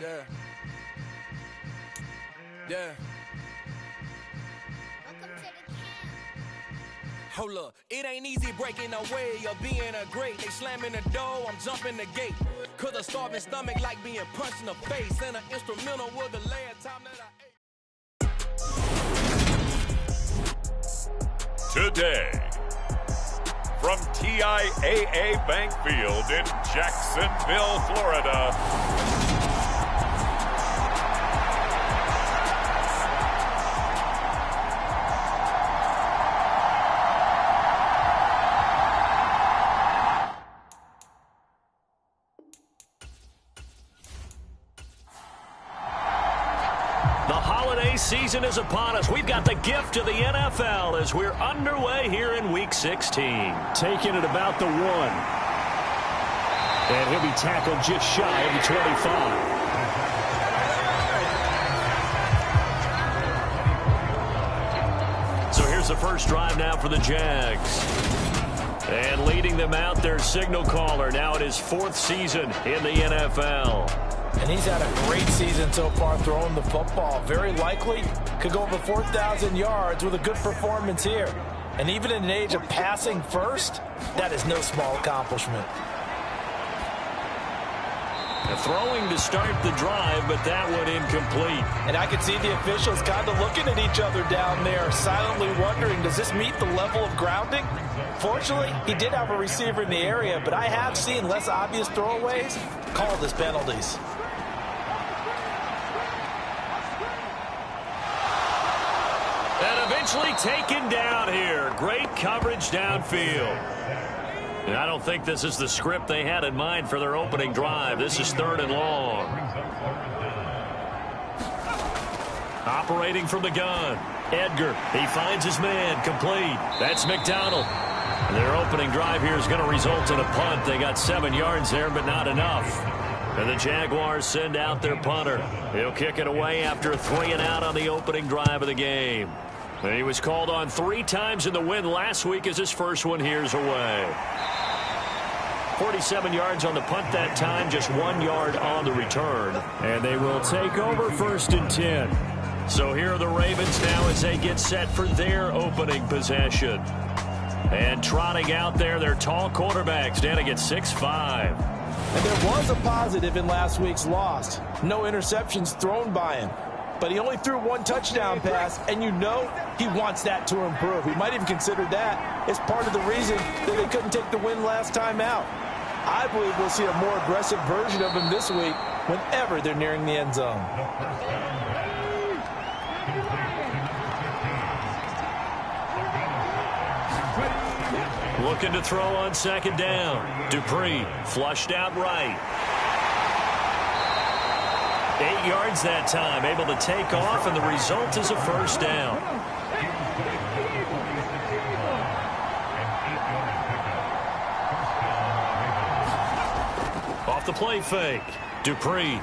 Yeah. Yeah. Hold up, it ain't easy breaking away or being a great. They slamming the door, I'm jumping the gate. Cause a starving stomach like being punched in the face. And an instrumental was the last time that I ate. Today, from TIAA Bank Field in Jacksonville, Florida. Season is upon us. We've got the gift of the NFL as we're underway here in Week 16. Taking it about the 1. And he'll be tackled just shy of the 25. So here's the first drive now for the Jags. And leading them out, their signal caller. Now it is 4th season in the NFL. And he's had a great season so far throwing the football. Very likely could go over 4,000 yards with a good performance here. And even in an age of passing first, that is no small accomplishment. Throwing to start the drive, but that one incomplete. And I could see the officials kind of looking at each other down there, silently wondering, does this meet the level of grounding? Fortunately, he did have a receiver in the area, but I have seen less obvious throwaways called as penalties. And eventually taken down here. Great coverage downfield. And I don't think this is the script they had in mind for their opening drive. This is 3rd and long. Operating from the gun. Edgar, he finds his man, complete. That's McDonald. Their opening drive here is going to result in a punt. They got 7 yards there, but not enough. And the Jaguars send out their punter. He'll kick it away after a 3-and-out on the opening drive of the game. And he was called on 3 times in the win last week as his first one here's away. 47 yards on the punt that time, just 1 yard on the return. And they will take over 1st and 10. So here are the Ravens now as they get set for their opening possession. And trotting out there, their tall quarterback standing at 6'5". And there was a positive in last week's loss. No interceptions thrown by him. But he only threw 1 touchdown pass, and you know he wants that to improve. He might even consider that as part of the reason that they couldn't take the win last time out. I believe we'll see a more aggressive version of him this week whenever they're nearing the end zone. Looking to throw on 2nd down. Dupree flushed out right. 8 yards that time, able to take off, and the result is a 1st down. Off the play fake. Dupree.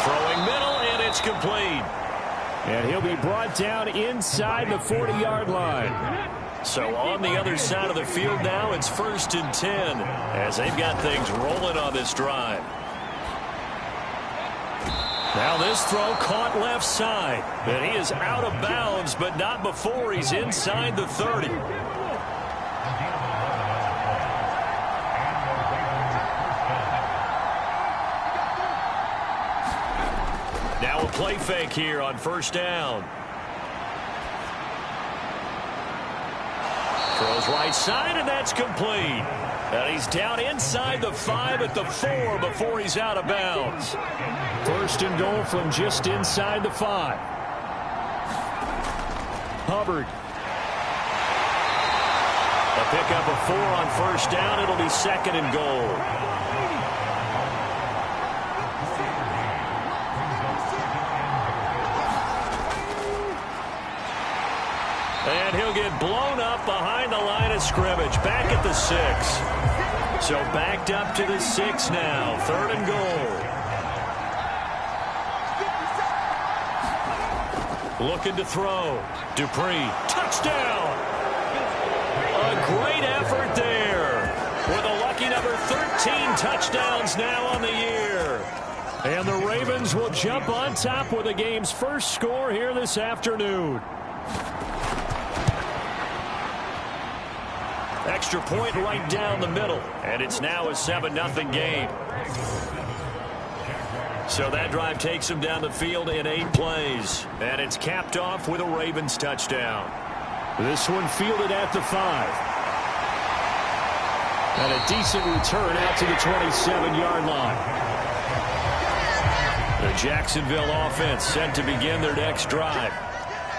Throwing middle, and it's complete. And he'll be brought down inside the 40-yard line. So on the other side of the field now, it's 1st and 10 as they've got things rolling on this drive. Now this throw caught left side. And he is out of bounds, but not before he's inside the 30. Now a play fake here on 1st down. Throws right side, and that's complete. And he's down inside the 5 at the 4 before he's out of bounds. 1st and goal from just inside the 5. Hubbard. A pickup of 4 on 1st down. It'll be 2nd and goal. And he'll get blown up behind the line of scrimmage. Back at the 6. So backed up to the 6 now. 3rd and goal. Looking to throw. Dupree. Touchdown. A great effort there. With a lucky number 13 touchdowns now on the year. And the Ravens will jump on top with the game's first score here this afternoon. Extra point right down the middle. And it's now a 7-0 game. So that drive takes them down the field in 8 plays. And it's capped off with a Ravens touchdown. This one fielded at the 5. And a decent return out to the 27-yard line. The Jacksonville offense set to begin their next drive.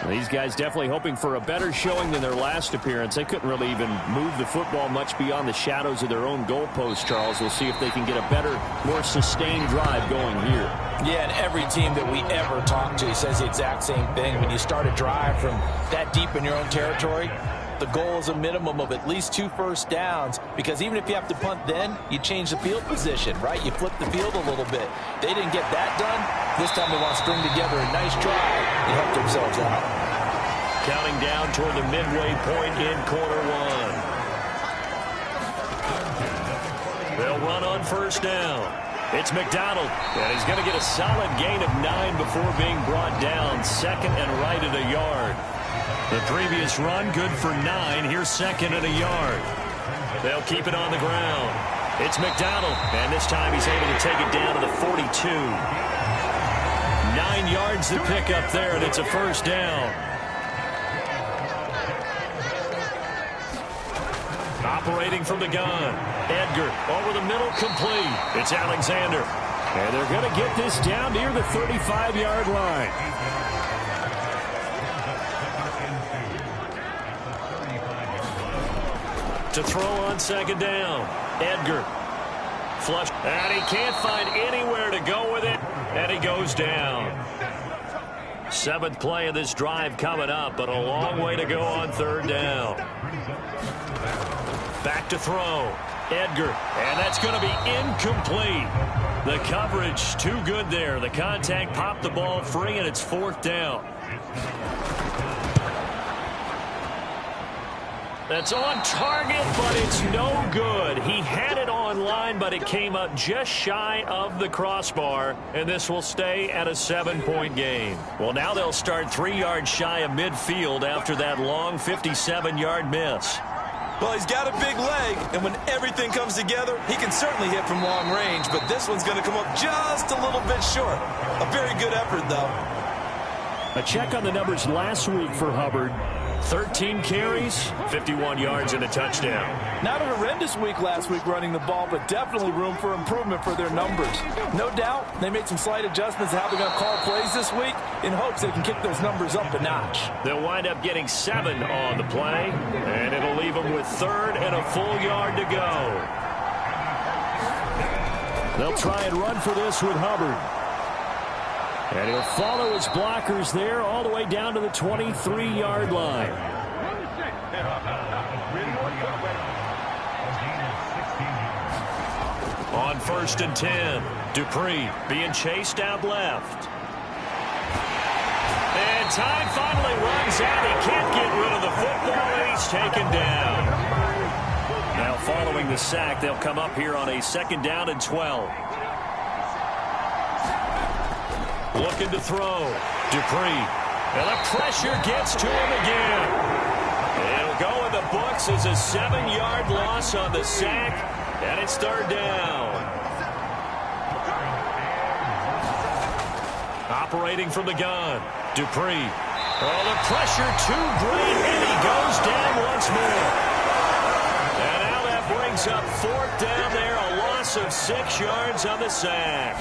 These guys definitely hoping for a better showing than their last appearance. They couldn't really even move the football much beyond the shadows of their own goalpost, Charles. We'll see if they can get a better, more sustained drive going here. Yeah, and every team that we ever talk to says the exact same thing. When you start a drive from that deep in your own territory, the goal is a minimum of at least 2 first downs, because even if you have to punt then, you change the field position, right? You flip the field a little bit. They didn't get that done. This time they want to string together a nice drive and help themselves out. Counting down toward the midway point in quarter 1. They'll run on first down. It's McDonald, and he's going to get a solid gain of 9 before being brought down. Second and right at a yard. The previous run, good for 9. Here's second and a yard. They'll keep it on the ground. It's McDonald, and this time he's able to take it down to the 42. 9 yards to pick up there, and it's a first down. Operating from the gun. Edgar over the middle, complete. It's Alexander. And they're going to get this down near the 35-yard line. To throw on second down. Edgar. Flush. And he can't find anywhere to go with it. And he goes down. 7th play of this drive coming up, but a long way to go on third down. Back to throw. Edgar. And that's going to be incomplete. The coverage too good there. The contact popped the ball free, and it's 4th down. That's on target, but it's no good. He had it on line, but it came up just shy of the crossbar, and this will stay at a 7-point game. Well, now they'll start 3 yards shy of midfield after that long 57-yard miss. Well, he's got a big leg, and when everything comes together, he can certainly hit from long range, but this one's going to come up just a little bit short. A very good effort, though. A check on the numbers last week for Hubbard. 13 carries, 51 yards, and a touchdown. Not a horrendous week last week running the ball, but definitely room for improvement for their numbers. No doubt they made some slight adjustments to how they're going to call plays this week in hopes they can kick those numbers up a notch. They'll wind up getting 7 on the play, and it'll leave them with 3rd and a full yard to go. They'll try and run for this with Hubbard. And he'll follow his blockers there all the way down to the 23-yard line. On 1st and 10, Dupree being chased out left. And time finally runs out. He can't get rid of the football, and he's taken down. Now following the sack, they'll come up here on a 2nd down and 12. Looking to throw. Dupree. And the pressure gets to him again. It'll go in the books as a 7-yard loss on the sack. And it's 3rd down. Operating from the gun. Dupree. Oh, the pressure too great. And he goes down once more. And now that brings up 4th down there. A loss of 6 yards on the sack.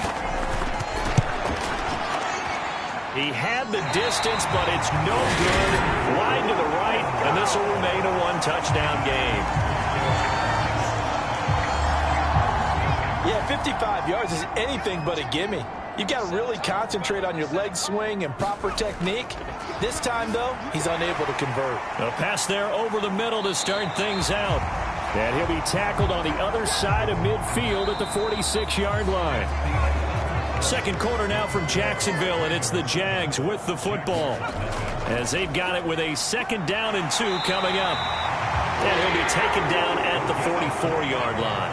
He had the distance, but it's no good. Wide to the right, and this will remain a 1-touchdown game. Yeah, 55 yards is anything but a gimme. You've got to really concentrate on your leg swing and proper technique. This time, though, he's unable to convert. A pass there over the middle to start things out. And he'll be tackled on the other side of midfield at the 46-yard line. 2nd quarter now from Jacksonville, and it's the Jags with the football as they've got it with a 2nd down and 2 coming up. And he'll be taken down at the 44-yard line.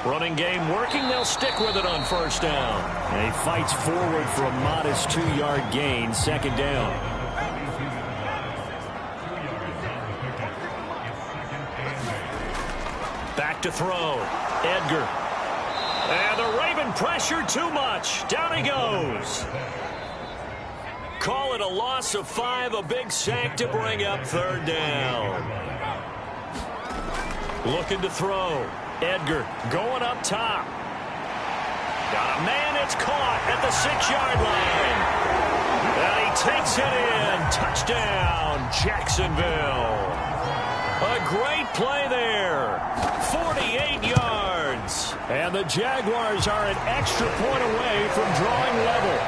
Running game working. They'll stick with it on first down. And he fights forward for a modest 2-yard gain. Second down. Back to throw. Edgar. And the Raven pressure too much. Down he goes. Call it a loss of 5. A big sack to bring up third down. Looking to throw. Edgar going up top. Got a man. It's caught at the 6-yard line. And he takes it in. Touchdown, Jacksonville. A great play there. 48 yards. And the Jaguars are an extra point away from drawing level.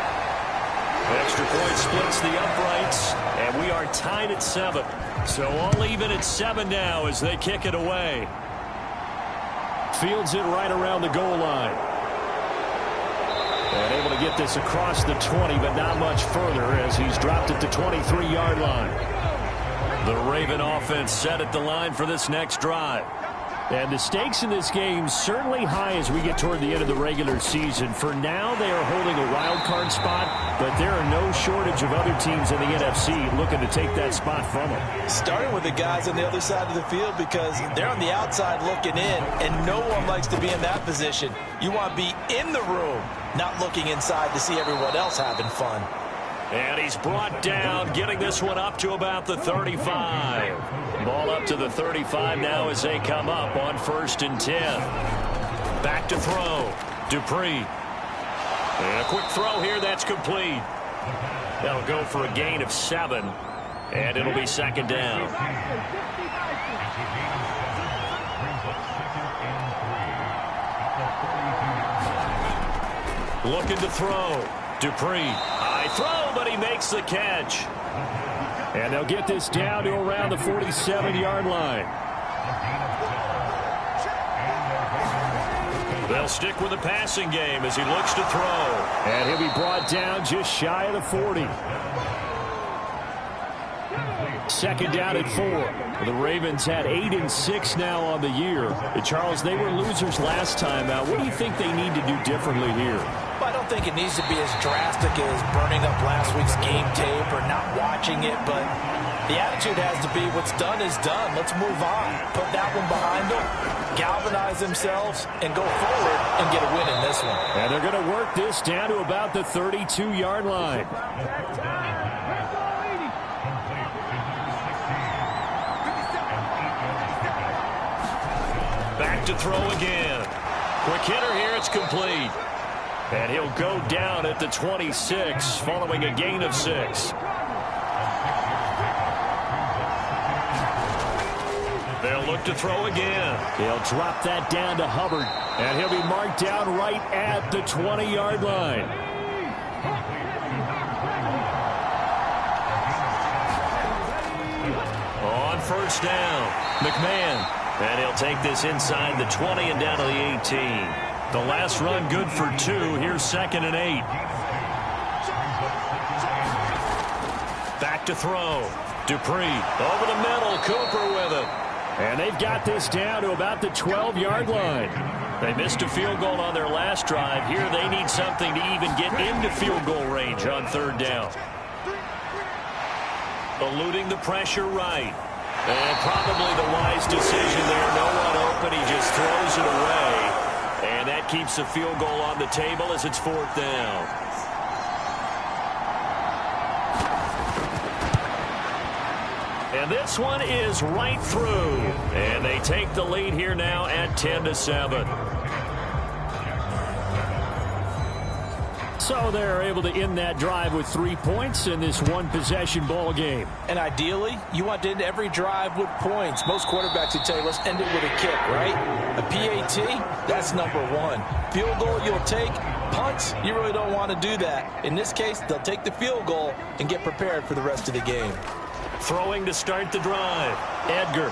Extra point splits the uprights, and we are tied at 7. So all even at 7 now as they kick it away. Fields it right around the goal line. And able to get this across the 20, but not much further as he's dropped at the 23-yard line. The Raven offense set at the line for this next drive. And the stakes in this game certainly high as we get toward the end of the regular season. For now, they are holding a wild card spot, but there are no shortage of other teams in the NFC looking to take that spot from them. Starting with the guys on the other side of the field because they're on the outside looking in, and no one likes to be in that position. You want to be in the room, not looking inside to see everyone else having fun. And he's brought down, getting this one up to about the 35. Ball up to the 35 now as they come up on 1st and 10. Back to throw. Dupree. And a quick throw here that's complete. That'll go for a gain of 7. And it'll be second down. Looking to throw. Dupree. High throw, but he makes the catch. And they'll get this down to around the 47-yard line. They'll stick with the passing game as he looks to throw. And he'll be brought down just shy of the 40. Second down at 4. The Ravens had 8 and 6 now on the year. Charles, they were losers last time out. What do you think they need to do differently here? Well, I don't think it needs to be as drastic as burning up last week's game tape or not watching it, but the attitude has to be what's done is done. Let's move on. Put that one behind them, galvanize themselves, and go forward and get a win in this one. And they're going to work this down to about the 32-yard line. Back to throw again. Quick hitter here, it's complete. And he'll go down at the 26 following a gain of 6. They'll look to throw again. He'll drop that down to Hubbard. And he'll be marked down right at the 20-yard line. On first down, McMahon. And he'll take this inside the 20 and down to the 18. The last run good for 2. Here's 2nd and 8. Back to throw. Dupree over the middle. Cooper with it. And they've got this down to about the 12-yard line. They missed a field goal on their last drive. Here they need something to even get into field goal range on 3rd down. Eluding the pressure right. And probably the wise decision there. No one open. He just throws it away. And that keeps the field goal on the table as it's 4th down. And this one is right through. And they take the lead here now at 10-7. So they're able to end that drive with 3 points in this one-possession ball game. And ideally, you want to end every drive with points. Most quarterbacks would tell you, let's end it with a kick, right? A PAT, that's number 1. Field goal you'll take. Punts, you really don't want to do that. In this case, they'll take the field goal and get prepared for the rest of the game. Throwing to start the drive. Edgar.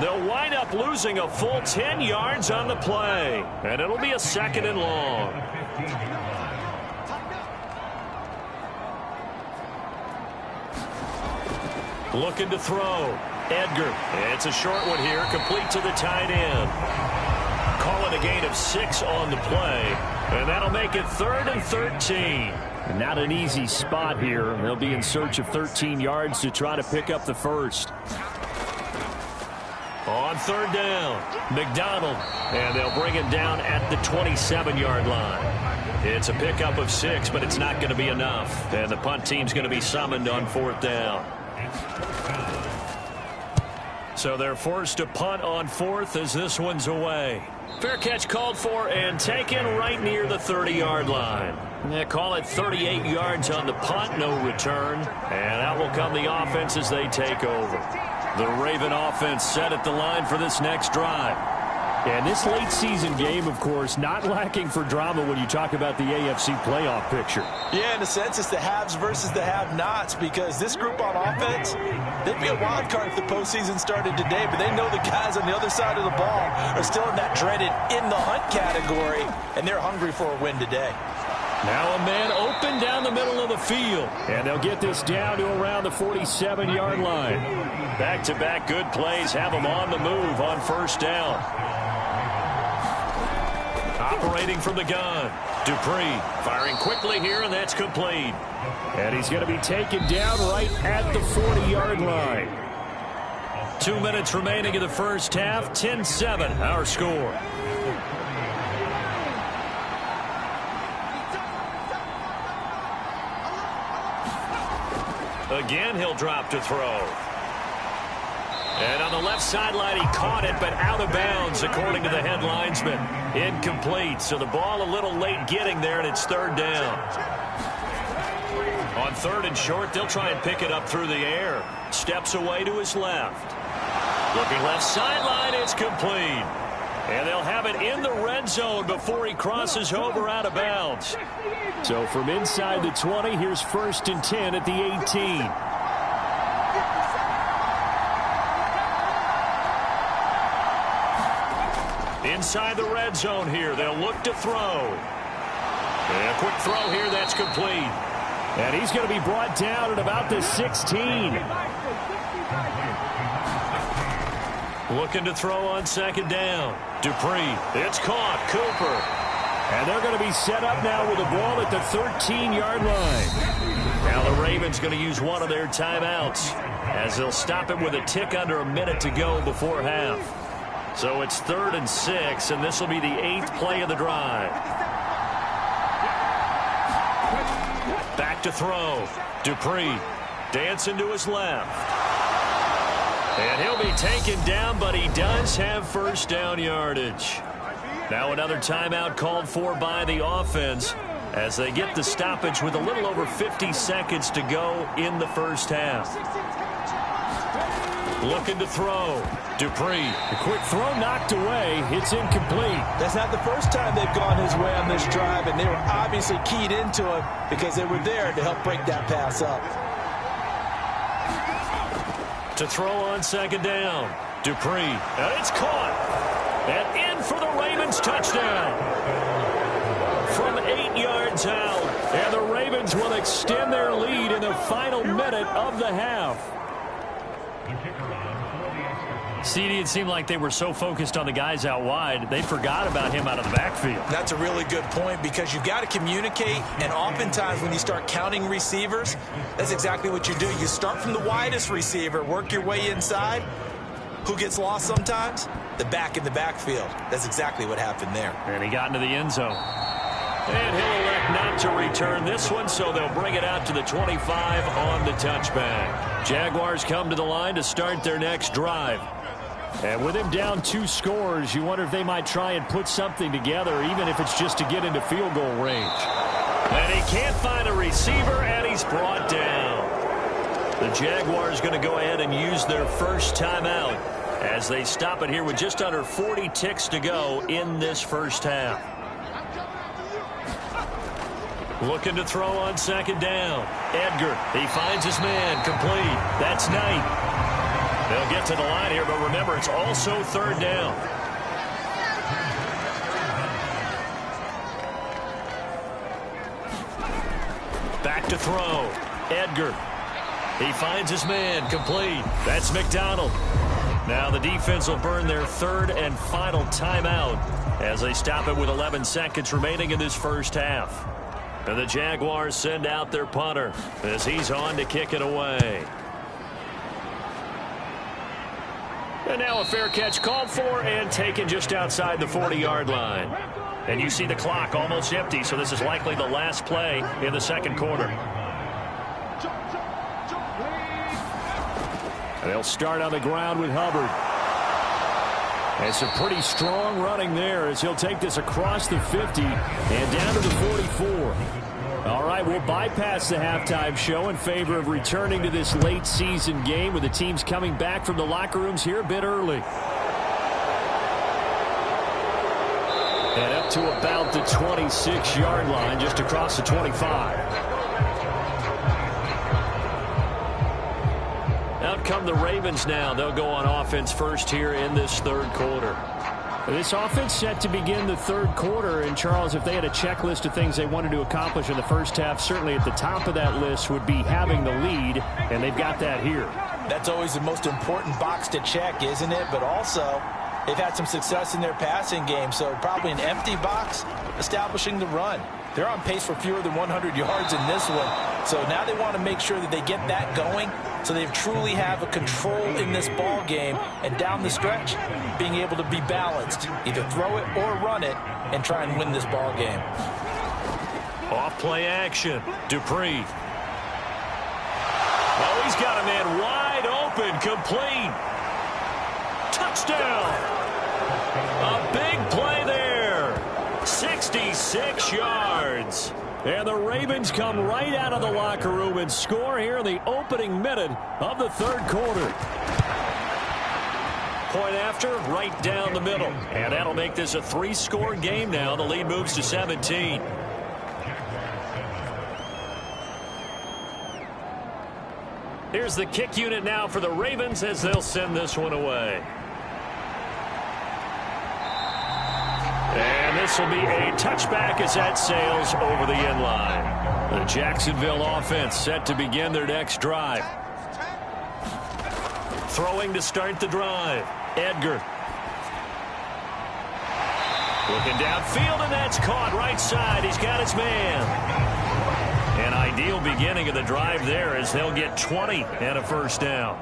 They'll wind up losing a full 10 yards on the play. And it'll be a 2nd and long. Looking to throw. Edgar. It's a short one here, complete to the tight end. call it a gain of 6 on the play, and that'll make it 3rd and 13. Not an easy spot here. They'll be in search of 13 yards to try to pick up the first. On 3rd down, McDonald, and they'll bring it down at the 27-yard line. It's a pickup of 6, but it's not going to be enough, and the punt team's going to be summoned on 4th down. So they're forced to punt on 4th as this one's away. Fair catch called for and taken right near the 30-yard line. They call it 38 yards on the punt, no return. And out will come the offense as they take over. The Raven offense set at the line for this next drive. And this late season game, of course, not lacking for drama when you talk about the AFC playoff picture. Yeah, in a sense, it's the haves versus the have-nots, because this group on offense, they'd be a wild card if the postseason started today, but they know the guys on the other side of the ball are still in that dreaded in-the-hunt category, and they're hungry for a win today. Now a man open down the middle of the field, and they'll get this down to around the 47-yard line. Back-to-back good plays have them on the move on 1st down. Operating from the gun, Dupree firing quickly here, and that's complete. And he's going to be taken down right at the 40-yard line. 2 minutes remaining in the first half, 10-7 our score. Again, he'll drop to throw. And on the left sideline, he caught it, but out of bounds, according to the head linesman. Incomplete, so the ball a little late getting there, and it's 3rd down. On 3rd and short, they'll try and pick it up through the air. Steps away to his left. Looking left sideline, it's complete. And they'll have it in the red zone before he crosses over out of bounds. So from inside the 20, here's 1st and 10 at the 18. Inside the red zone here, they'll look to throw. And a quick throw here, that's complete. And he's going to be brought down at about the 16. Looking to throw on 2nd down. Dupree, it's caught. Cooper. And they're going to be set up now with the ball at the 13-yard line. Now the Ravens going to use one of their timeouts as they'll stop it with a tick under a minute to go before half. So it's 3rd and 6, and this will be the 8th play of the drive. Back to throw. Dupree dancing to his left. And he'll be taken down, but he does have 1st down yardage. Now another timeout called for by the offense as they get the stoppage with a little over 50 seconds to go in the first half. Looking to throw. Dupree. A quick throw knocked away. It's incomplete. That's not the first time they've gone his way on this drive, and they were obviously keyed into him because they were there to help break that pass up. To throw on 2nd down. Dupree. And it's caught. And in for the Ravens touchdown. From 8 yards out. And the Ravens will extend their lead in the final minute of the half. CD, it seemed like they were so focused on the guys out wide, they forgot about him out of the backfield. That's a really good point, because you've got to communicate, and oftentimes when you start counting receivers, that's exactly what you do. You start from the widest receiver, work your way inside. Who gets lost sometimes? The back in the backfield. That's exactly what happened there. And he got into the end zone. And he'll elect not to return this one, so they'll bring it out to the 25 on the touchback. Jaguars come to the line to start their next drive. And with him down 2 scores, you wonder if they might try and put something together, even if it's just to get into field goal range. And he can't find a receiver, and he's brought down. The Jaguars going to go ahead and use their first timeout as they stop it here with just under 40 ticks to go in this first half. Looking to throw on 2nd down. Edgar, he finds his man, complete. That's Knight. They'll get to the line here, but remember, it's also 3rd down. Back to throw. Edgar. He finds his man, complete. That's McDonald. Now the defense will burn their third and final timeout as they stop it with 11 seconds remaining in this first half. And the Jaguars send out their punter as he's on to kick it away. And now a fair catch called for and taken just outside the 40-yard line. And you see the clock almost empty, so this is likely the last play in the second quarter. They'll start on the ground with Hubbard. And some pretty strong running there as he'll take this across the 50 and down to the 44. All right, we'll bypass the halftime show in favor of returning to this late season game with the teams coming back from the locker rooms here a bit early. And up to about the 26-yard line, just across the 25. Out come the Ravens now. They'll go on offense first here in this third quarter. This offense set to begin the third quarter. And, Charles, if they had a checklist of things they wanted to accomplish in the first half, certainly at the top of that list would be having the lead, and they've got that here. That's always the most important box to check, isn't it? But also, they've had some success in their passing game, so probably an empty box establishing the run. They're on pace for fewer than 100 yards in this one. So now they want to make sure that they get that going so they truly have a control in this ball game, and down the stretch, being able to be balanced, either throw it or run it, and try and win this ball game. Off play action. Dupree. Oh, he's got a man wide open, complete. Touchdown. A big play there. 66 yards. And the Ravens come right out of the locker room and score here in the opening minute of the third quarter. Point after, right down the middle. And that'll make this a 3-score game now. The lead moves to 17. Here's the kick unit now for the Ravens as they'll send this one away. And this will be a touchback as that sails over the end line. The Jacksonville offense set to begin their next drive. Throwing to start the drive. Edgar. Looking downfield, and that's caught right side. He's got his man. An ideal beginning of the drive there as they'll get 20 and a first down.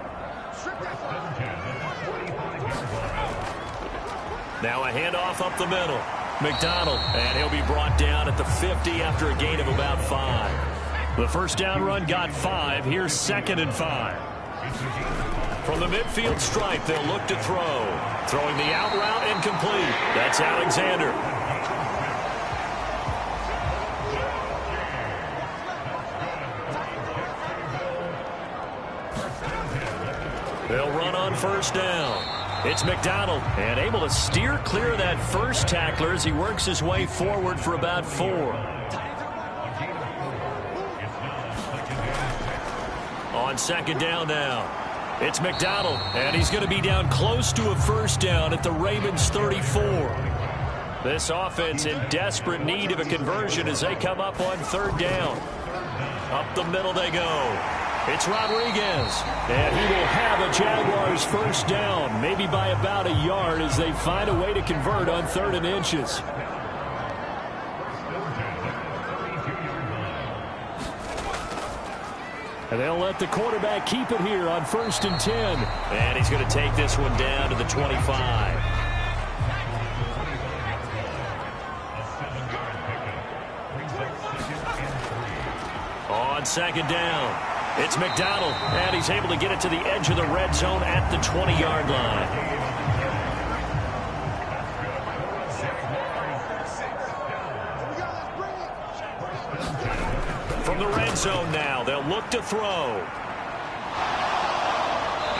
Now a handoff up the middle. McDonald, and he'll be brought down at the 50 after a gain of about 5. The first down run got 5. Here's 2nd and 5. From the midfield stripe, they'll look to throw. Throwing the out route and complete. That's Alexander. They'll run on first down. It's McDonald, and able to steer clear of that first tackler as he works his way forward for about 4. On second down now, it's McDonald, and he's going to be down close to a first down at the Ravens' 34. This offense in desperate need of a conversion as they come up on third down. Up the middle they go. It's Rodriguez, and he will have a Jaguars first down, maybe by about a yard as they find a way to convert on 3rd and inches. And they'll let the quarterback keep it here on 1st and 10. And he's going to take this one down to the 25. On second down, it's McDonald, and he's able to get it to the edge of the red zone at the 20-yard line. From the red zone now, they'll look to throw.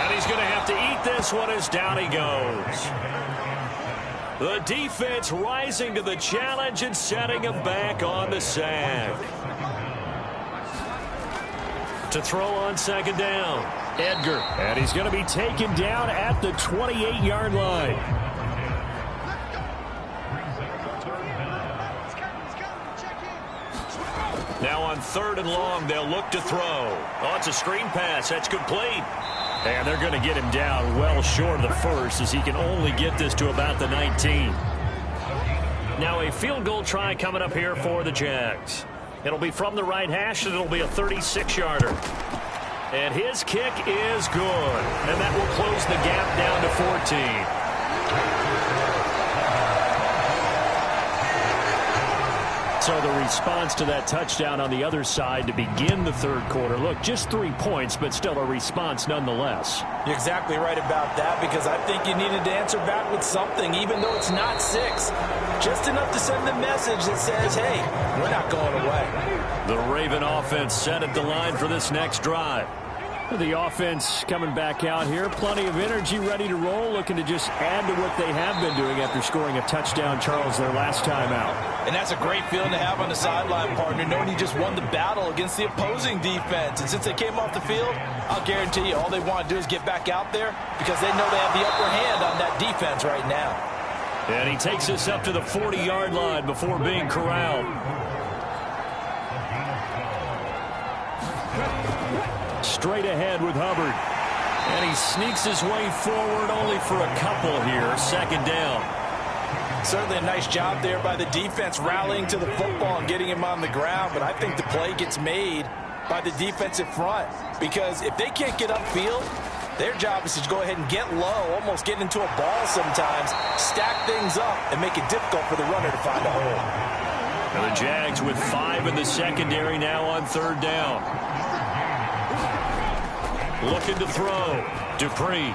And he's going to have to eat this one as down he goes. The defense rising to the challenge and setting him back on the sack. To throw on second down, Edgar, and he's going to be taken down at the 28-yard line. Now on 3rd and long, they'll look to throw. Oh, it's a screen pass. That's complete. And they're going to get him down well short of the first, as he can only get this to about the 19. Now a field goal try coming up here for the Jags. It'll be from the right hash, and it'll be a 36-yarder. And his kick is good. And that will close the gap down to 14. So the response to that touchdown on the other side to begin the third quarter. Look, just 3 points, but still a response nonetheless. You're exactly right about that, because I think you needed to answer back with something, even though it's not 6. Just enough to send the message that says, hey, we're not going away. The Raven offense set at the line for this next drive. The offense coming back out here. Plenty of energy, ready to roll, looking to just add to what they have been doing after scoring a touchdown, Charles, their last time out. And that's a great feeling to have on the sideline, partner, knowing you just won the battle against the opposing defense. And since they came off the field, I'll guarantee you all they want to do is get back out there, because they know they have the upper hand on that defense right now. And he takes us up to the 40-yard line before being corralled. Straight ahead with Hubbard. And he sneaks his way forward only for a couple here. Second down. Certainly a nice job there by the defense rallying to the football and getting him on the ground. But I think the play gets made by the defensive front, because if they can't get upfield, their job is to go ahead and get low, almost get into a ball sometimes, stack things up, and make it difficult for the runner to find a hole. Now the Jags with 5 in the secondary now on third down. Looking to throw. Dupree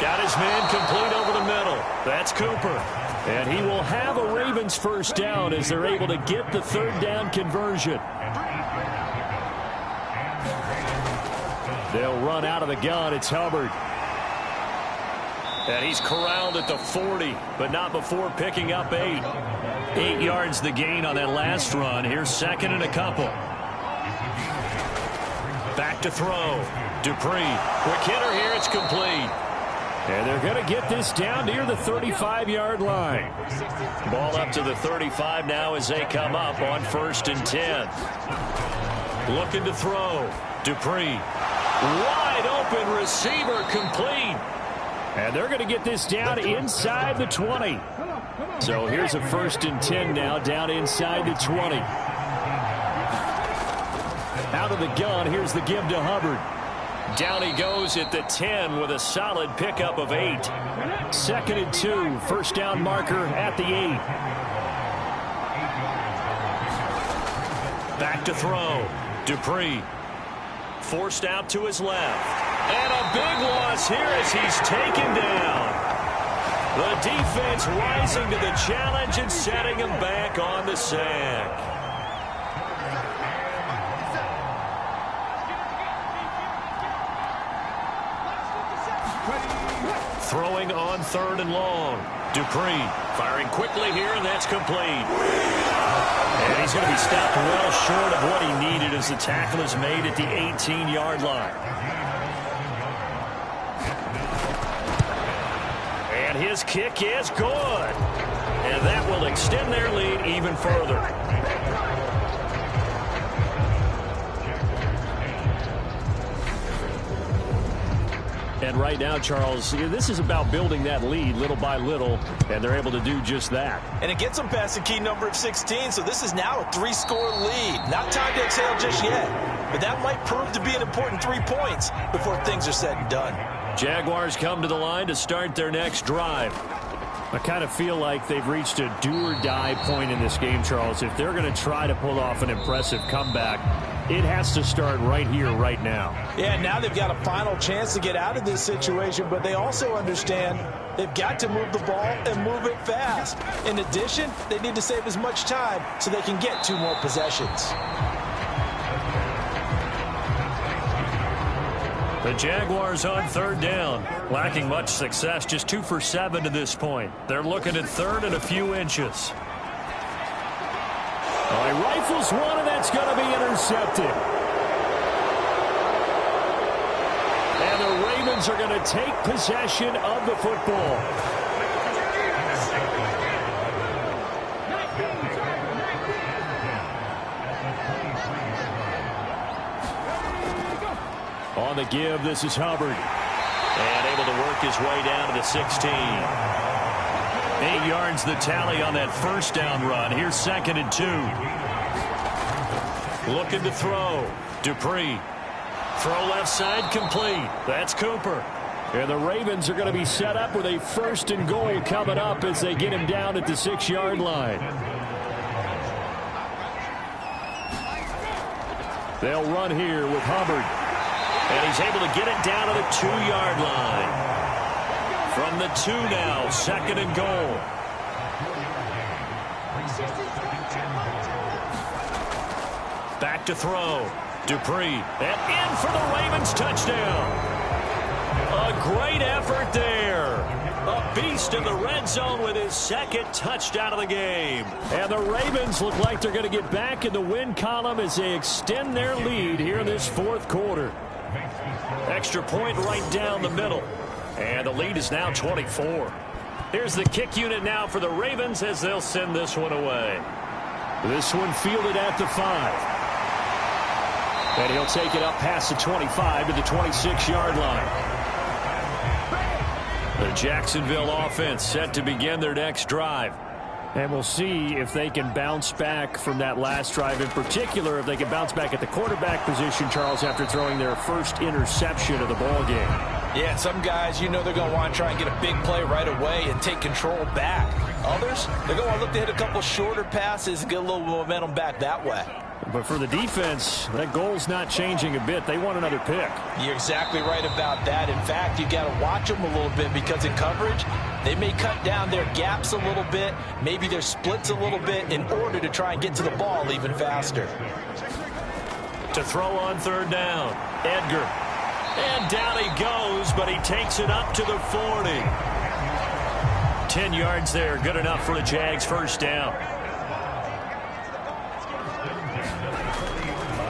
got his man complete over the middle. That's Cooper. And he will have a Ravens first down as they're able to get the third down conversion. They'll run out of the gun. It's Hubbard. And he's corralled at the 40, but not before picking up 8. 8 yards the gain on that last run. Here's second and a couple. Back to throw. Dupree. Quick hitter here. It's complete. And they're going to get this down near the 35-yard line. Ball up to the 35 now as they come up on 1st and 10. Looking to throw. Dupree. Wide open receiver, complete. And they're going to get this down inside the 20. So here's a 1st and 10 now, down inside the 20. Out of the gun, here's the give to Hubbard. Down he goes at the 10 with a solid pickup of 8. 2nd and 2, first down marker at the 8. Back to throw. Dupree. Forced out to his left. And a big loss here as he's taken down. The defense rising to the challenge and setting him back on the sack. Throwing on 3rd and long. Dupree firing quickly here, and that's complete. And he's going to be stopped well short of what he needed as the tackle is made at the 18-yard line. And his kick is good. And that will extend their lead even further. And right now, Charles, this is about building that lead little by little, and they're able to do just that. And it gets them past the key number of 16, so this is now a 3-score lead. Not time to exhale just yet, but that might prove to be an important 3 points before things are said and done. Jaguars come to the line to start their next drive. I kind of feel like they've reached a do-or-die point in this game, Charles. If they're going to try to pull off an impressive comeback, it has to start right here, right now. Yeah, now they've got a final chance to get out of this situation, but they also understand they've got to move the ball and move it fast. In addition, they need to save as much time so they can get 2 more possessions. The Jaguars on 3rd down. Lacking much success, just 2 for 7 to this point. They're looking at 3rd and a few inches. He rifles one, and that's going to be intercepted. And the Ravens are going to take possession of the football. On the give, this is Hubbard. work his way down to the 16. 8 yards the tally on that first down run. Here's 2nd and 2. Looking to throw. Dupree. Throw left side complete. That's Cooper. And the Ravens are going to be set up with a 1st and goal coming up as they get him down at the 6-yard line. They'll run here with Hubbard. And he's able to get it down to the 2-yard line. From the 2 now, 2nd and goal. Back to throw. Dupree. And in for the Ravens touchdown. A great effort there. A beast in the red zone with his 2nd touchdown of the game. And the Ravens look like they're going to get back in the win column as they extend their lead here in this 4th quarter. Extra point right down the middle. And the lead is now 24. Here's the kick unit now for the Ravens as they'll send this one away. This one fielded at the 5. And he'll take it up past the 25 to the 26-yard line. The Jacksonville offense set to begin their next drive. And we'll see if they can bounce back from that last drive. In particular, if they can bounce back at the quarterback position, Charles, after throwing their first interception of the ball game. Yeah, some guys, you know they're going to want to try and get a big play right away and take control back. Others, they're going to want to look to hit a couple shorter passes and get a little momentum back that way. But for the defense, that goal's not changing a bit. They want another pick. You're exactly right about that. In fact, you got to watch them a little bit because in coverage, they may cut down their gaps a little bit, maybe their splits a little bit in order to try and get to the ball even faster. To throw on 3rd down, Edgar. And down he goes, but he takes it up to the 40. 10 yards there, good enough for the Jags' 1st down.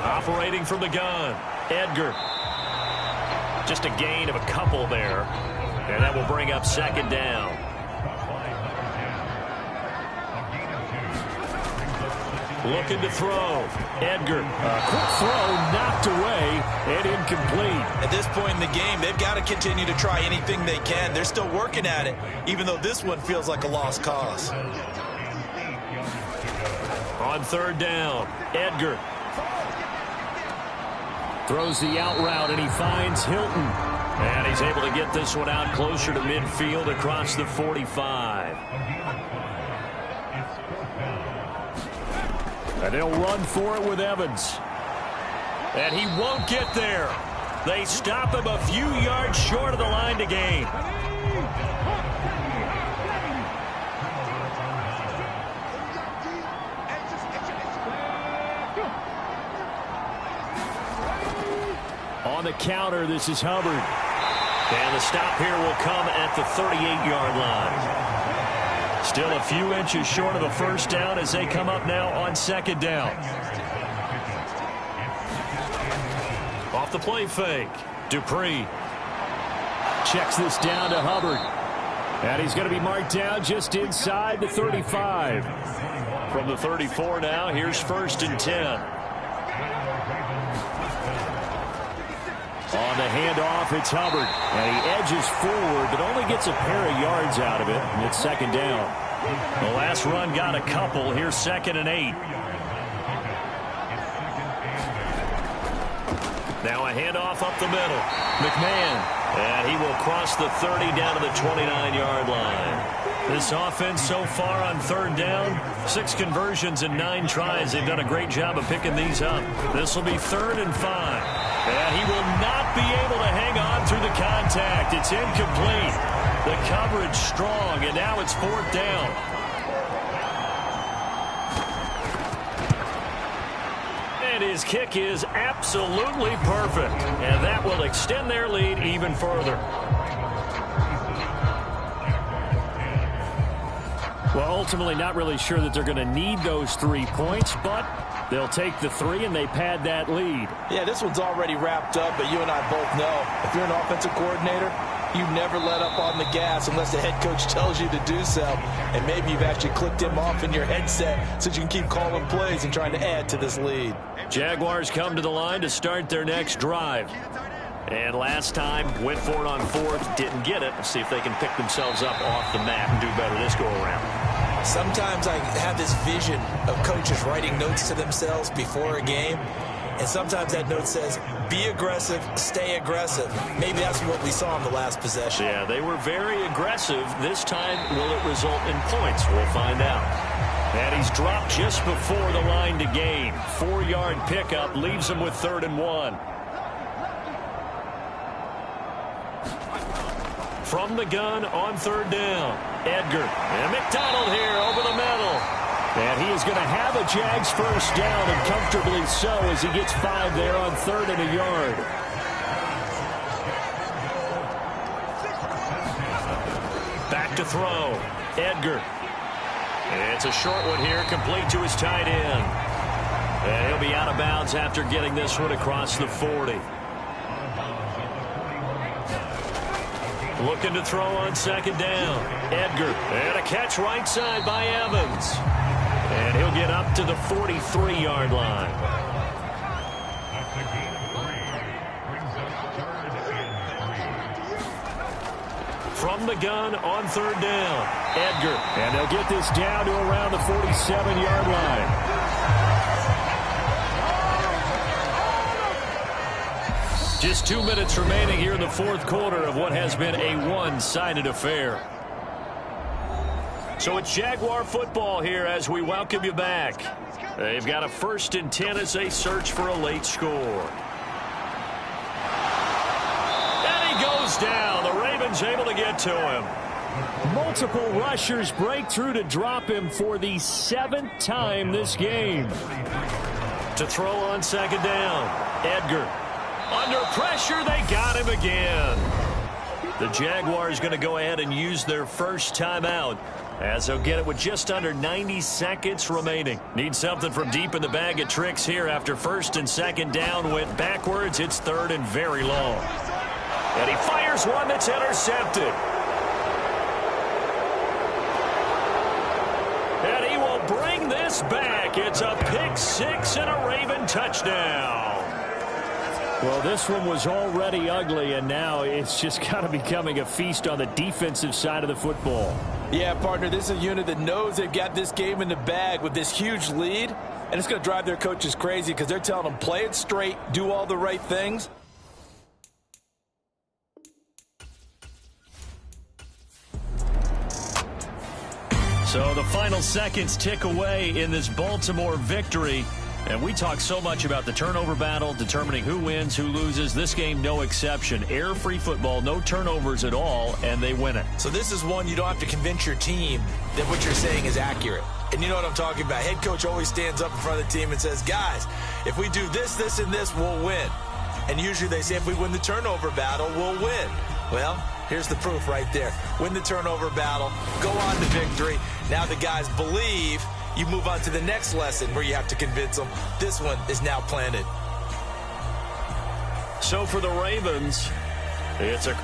Operating from the gun, Edgar. Just a gain of a couple there. And that will bring up 2nd down. Looking to throw. Edgar. Quick throw knocked away and incomplete. At this point in the game, they've got to continue to try anything they can. They're still working at it, even though this one feels like a lost cause. On 3rd down, Edgar. Throws the out route, and he finds Hilton. And he's able to get this one out closer to midfield across the 45. And they'll run for it with Evans. And he won't get there. They stop him a few yards short of the line to gain. On the counter, this is Hubbard. And the stop here will come at the 38-yard line. Still a few inches short of a 1st down as they come up now on 2nd down. Off the play fake. Dupree checks this down to Hubbard. And he's going to be marked down just inside the 35. From the 34 now, here's 1st and 10. On the handoff, it's Hubbard. And he edges forward, but only gets a pair of yards out of it. And it's 2nd down. The last run got a couple. Here's 2nd and 8. Now a handoff up the middle. McMahon. And he will cross the 30 down to the 29-yard line. This offense so far on 3rd down, 6 conversions and 9 tries. They've done a great job of picking these up. This will be 3rd and 5. And he will not be able to hang on through the contact. It's incomplete. The coverage strong, and now it's 4th down. And his kick is absolutely perfect. And that will extend their lead even further. Well, ultimately not really sure that they're going to need those 3 points, but they'll take the 3 and they pad that lead. Yeah, this one's already wrapped up, but you and I both know if you're an offensive coordinator, you never let up on the gas unless the head coach tells you to do so. And maybe you've actually clicked him off in your headset so you can keep calling plays and trying to add to this lead. Jaguars come to the line to start their next drive. And last time, went for it on fourth, didn't get it. Let's see if they can pick themselves up off the mat and do better this go-around. Sometimes I have this vision of coaches writing notes to themselves before a game, and sometimes that note says, be aggressive, stay aggressive. Maybe that's what we saw in the last possession. Yeah, they were very aggressive. This time, will it result in points? We'll find out. And he's dropped just before the line to gain. 4-yard pickup leaves him with 3rd and 1. From the gun on 3rd down, Edgar. And McDonald here over the middle. And he is going to have a Jags first down, and comfortably so, as he gets 5 there on 3rd and a yard. Back to throw. Edgar. It's a short one here, complete to his tight end. And he'll be out of bounds after getting this one across the 40. Looking to throw on 2nd down. Edgar. And a catch right side by Evans. And he'll get up to the 43-yard line. From the gun on 3rd down. Edgar. And they'll get this down to around the 47-yard line. Just 2 minutes remaining here in the 4th quarter of what has been a one-sided affair. So it's Jaguar football here as we welcome you back. They've got a 1st and 10 as they search for a late score. And he goes down. The Ravens able to get to him. Multiple rushers break through to drop him for the 7th time this game. To throw on 2nd down. Edgar. Under pressure, they got him again. The Jaguars going to go ahead and use their first timeout, as they'll get it with just under 90 seconds remaining. Need something from deep in the bag of tricks here after 1st and 2nd down went backwards. It's 3rd and very long. And he fires one that's intercepted. And he will bring this back. It's a pick 6 and a Raven touchdown. Well, this one was already ugly, and now it's just kind of becoming a feast on the defensive side of the football. Yeah, partner, this is a unit that knows they've got this game in the bag with this huge lead, and it's going to drive their coaches crazy because they're telling them, play it straight, do all the right things. So the final seconds tick away in this Baltimore victory. And we talk so much about the turnover battle, determining who wins, who loses. This game, no exception. Error-free football, no turnovers at all, and they win it. So this is one you don't have to convince your team that what you're saying is accurate. And you know what I'm talking about. Head coach always stands up in front of the team and says, guys, if we do this, this, and this, we'll win. And usually they say if we win the turnover battle, we'll win. Well, here's the proof right there. Win the turnover battle, go on to victory. Now the guys believe. You move on to the next lesson where you have to convince them. This one is now planted. So for the Ravens, it's a